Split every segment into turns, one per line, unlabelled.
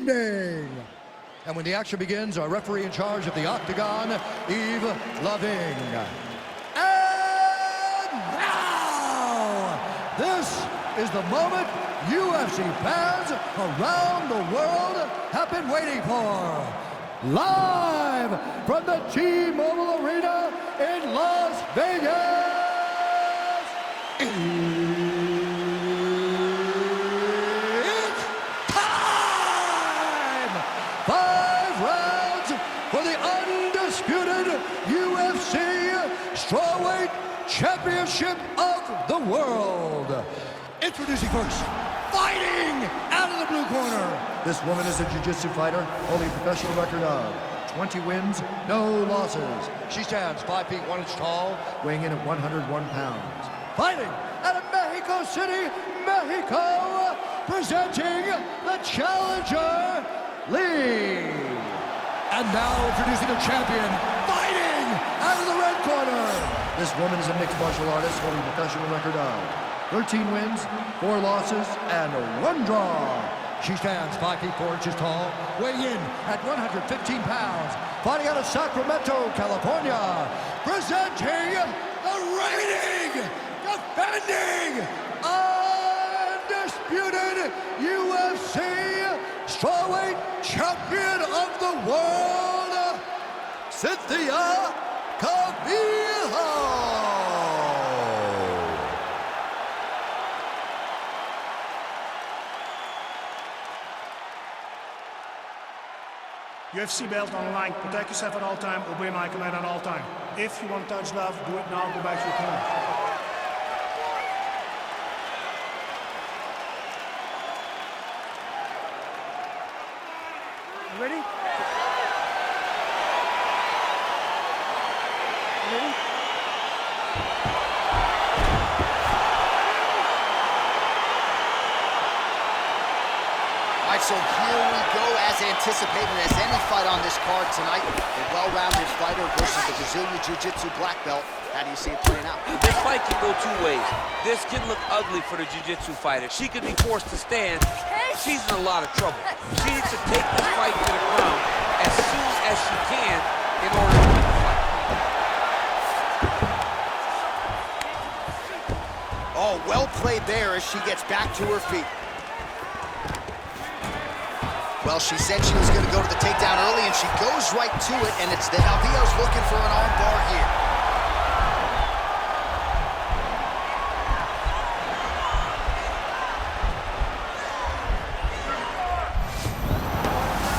evening. And when the action begins, our referee in charge of the Octagon, Eve Loving. And now, this is the moment UFC fans around the world have been waiting for. Live from the T-Mobile Arena in Las Vegas. It's time! 5 rounds for the undisputed UFC Strawweight Championship of the World. Introducing first, fighting out of the blue corner. This woman is a jiu-jitsu fighter, holding a professional record of 20 wins, no losses. She stands 5 feet 1 inch tall, weighing in at 101 pounds. Fighting out of Mexico City, Mexico, presenting the challenger, Lee. And now introducing the champion, fighting out of the red corner. This woman is a mixed martial artist, holding a professional record of 13 wins, 4 losses, and 1 draw. She stands 5 feet 4 inches tall, weighing in at 115 pounds, fighting out of Sacramento, California, presenting the reigning, defending, undisputed UFC Strawweight Champion of the World, Cynthia Calvillo.
UFC belt on the line. Protect yourself at all time. Obey my command at all time. If you want to touch love, do it now. Go back to your corner. You ready? You ready?
All right, so here we go, as anticipated as any fight on this card tonight. A well-rounded fighter versus the Brazilian Jiu-Jitsu black belt. How do you see it playing out?
This fight can go 2 ways. This can look ugly for the Jiu-Jitsu fighter. She could be forced to stand. She's in a lot of trouble. She needs to take this fight to the ground as soon as she can in order to win the fight.
Oh, well played there as she gets back to her feet. Well, she said she was going to go to the takedown early, and she goes right to it, and it's the Calvillo's looking for an arm bar here.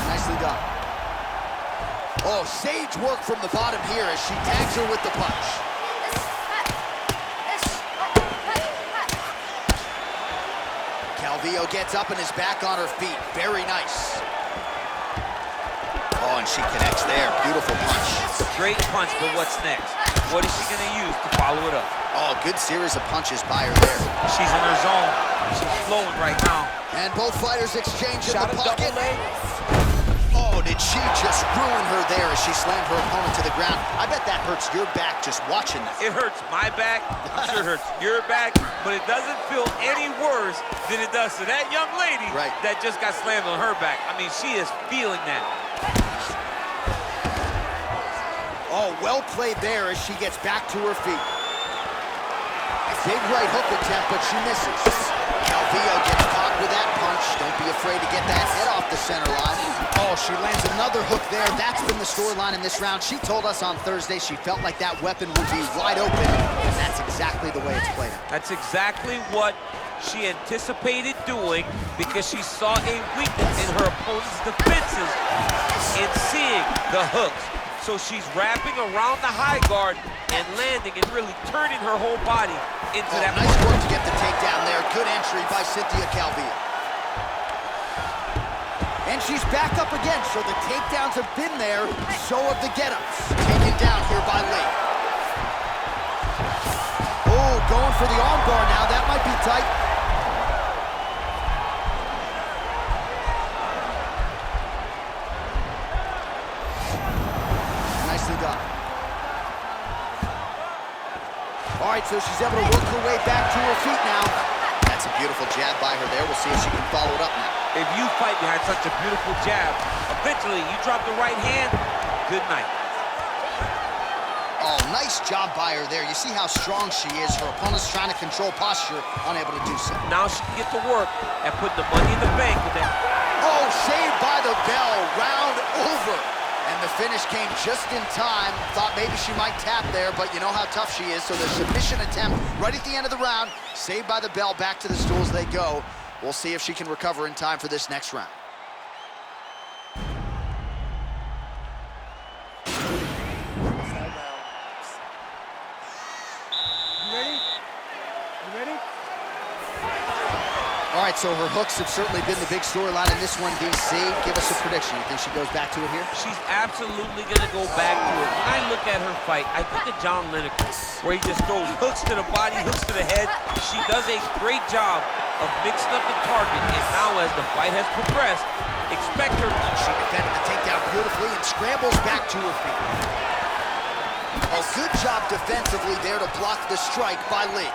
Nicely done. Oh, sage work from the bottom here as she tags her with the punch. Calvillo gets up and is back on her feet. Very nice. Oh, and she connects there. Beautiful punch.
Great punch, but what's next? What is she going to use to follow it up?
Oh, good series of punches by her there.
She's in her zone. She's flowing right now.
And both fighters exchange in
Shot
the
a
pocket.
double leg.
Oh, did she just ruin her there as she slammed her opponent to the ground? I bet that hurts your back just watching that.
It hurts my back. I'm sure it hurts your back, but it doesn't feel any worse than it does to that young lady that just got slammed on her back. I mean, she is feeling that.
Oh, well played there as she gets back to her feet. Big right hook attempt, but she misses. Calvillo gets caught with that punch. Don't be afraid to get that head off the center line. Oh, she lands another hook there. That's been the storyline in this round. She told us on Thursday she felt like that weapon would be wide open, and that's exactly the way it's played out.
That's exactly what she anticipated doing because she saw a weakness in her opponent's defenses in seeing the hooks. So she's wrapping around the high guard and landing and really turning her whole body into that.
Nice work to get the takedown there. Good entry by Cynthia Calvillo. And she's back up again, so the takedowns have been there, so have the get-ups. Taken down here by Lee. Oh, going for the armbar now. That might be tight. Nicely done. All right, so she's able to work her way back to her feet now. That's a beautiful jab by her there. We'll see if she can follow it up now.
If you fight behind such a beautiful jab, eventually you drop the right hand, good night.
Oh, nice job by her there. You see how strong she is. Her opponent's trying to control posture, unable to do so.
Now she can get to work and put the money in the bank with that.
Oh, saved by the bell, round over. And the finish came just in time. Thought maybe she might tap there, but you know how tough she is. So the submission attempt right at the end of the round, saved by the bell, back to the stools they go. We'll see if she can recover in time for this next round. All right, so her hooks have certainly been the big storyline in this one, DC. Give us a prediction. You think she goes back to it here?
She's absolutely going to go back to it. When I look at her fight, I think of John Lineker, where he just throws hooks to the body, hooks to the head. She does a great job of mixing up the target, and now as the fight has progressed, expect her.
She defended the takedown beautifully and scrambles back to her feet. A good job defensively there to block the strike by Lee.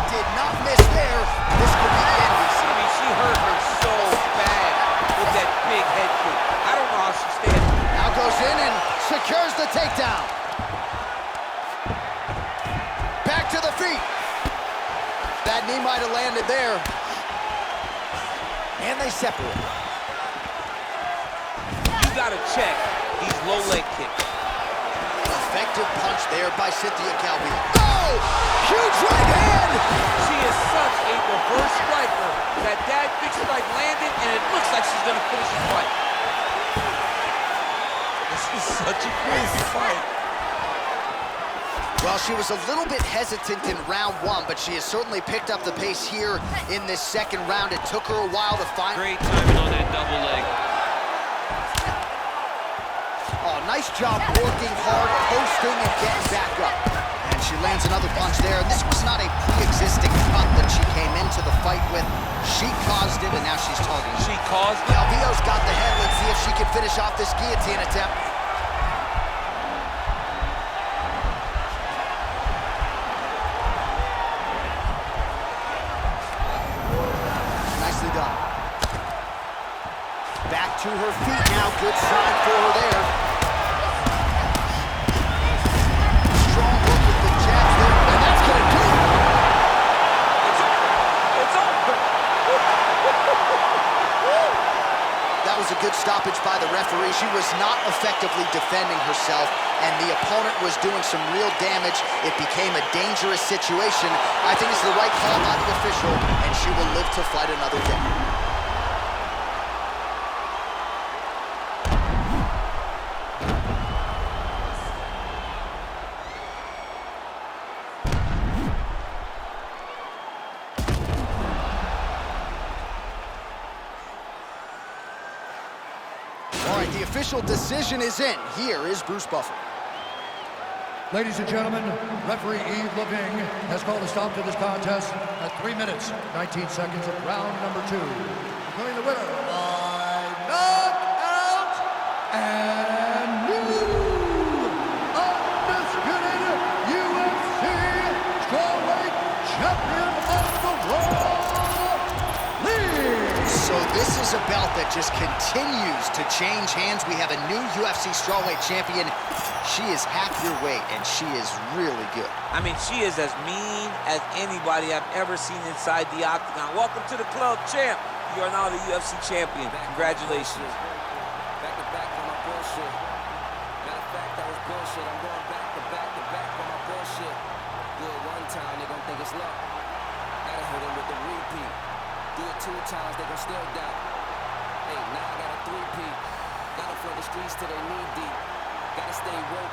Did not miss there. This could be the end, DC.
I mean, she hurt her so bad with that big head kick. I don't know how she stands.
Now goes in and secures the takedown. Back to the feet. That knee might have landed there. And they separate.
You gotta check these low leg kicks.
Effective punch there by Cynthia Calvi. Oh! Huge right hand!
She is such a reverse striker that big strike landed, and it looks like she's gonna finish the fight. This is such a crazy fight.
Well, she was a little bit hesitant in round one, but she has certainly picked up the pace here in this second round. It took her a while to find.
Great timing on that double leg.
Oh, nice job working hard, posting, and getting back up. And she lands another punch there. This was not a pre-existing cut that she came into the fight with. She caused it, and now she's targeting.
She caused it.
Calvillo's got the head. Let's see if she can finish off this guillotine attempt. Nicely done. Back to her feet now. Good sign for her there. Strong hook with the jabs there, and that's going to do it.
It's over.
That was a good stoppage by the referee. She was not effectively defending herself, and the opponent was doing some real damage. It became a dangerous situation. I think it's the right call by the official, and she will live to fight another day. All right, the official decision is in. Here is Bruce Buffer.
Ladies and gentlemen, referee Yves Leving has called a stop to this contest at 3 minutes, 19 seconds of round number 2. Declaring the winner by knockout and new undisputed UFC strawweight champion of the world, Lee.
So this is a belt that just continues to change hands. We have a new UFC strawweight champion. She is half your weight, and she is really good.
I mean, she is as mean as anybody I've ever seen inside the octagon. Welcome to the club, champ. You are now the UFC champion. Congratulations.
Back to back on my bullshit. Matter of fact, that was bullshit. I'm going back to back on my bullshit. Do it one time, they gon' think it's luck. Gotta hit them with the repeat. Do it 2 times, they gon' still doubt. Hey, now I got a 3-peat. Gotta flood the streets till they knee deep. Gotta stay woke.